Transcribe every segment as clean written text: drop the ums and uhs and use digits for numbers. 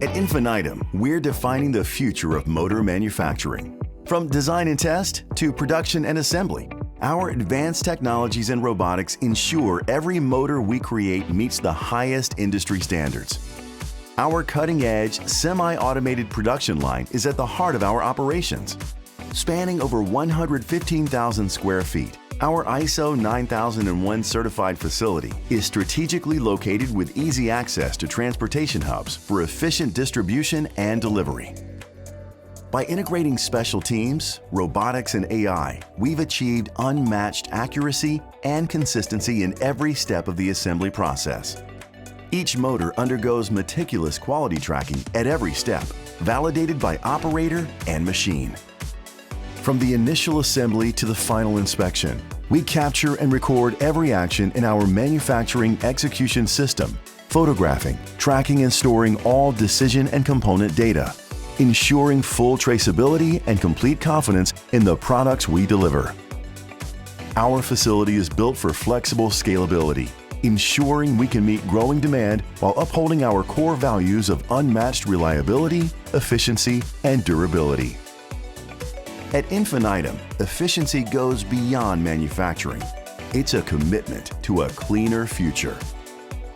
At Infinitum, we're defining the future of motor manufacturing. From design and test to production and assembly, our advanced technologies and robotics ensure every motor we create meets the highest industry standards. Our cutting-edge, semi-automated production line is at the heart of our operations. Spanning over 115,000 square feet, our ISO 9001 certified facility is strategically located with easy access to transportation hubs for efficient distribution and delivery. By integrating special teams, robotics, and AI, we've achieved unmatched accuracy and consistency in every step of the assembly process. Each motor undergoes meticulous quality tracking at every step, validated by operator and machine. From the initial assembly to the final inspection, we capture and record every action in our manufacturing execution system, photographing, tracking, and storing all decision and component data, ensuring full traceability and complete confidence in the products we deliver. Our facility is built for flexible scalability, ensuring we can meet growing demand while upholding our core values of unmatched reliability, efficiency, and durability. At Infinitum, efficiency goes beyond manufacturing. It's a commitment to a cleaner future.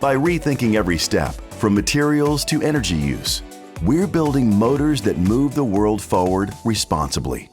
By rethinking every step, from materials to energy use, we're building motors that move the world forward responsibly.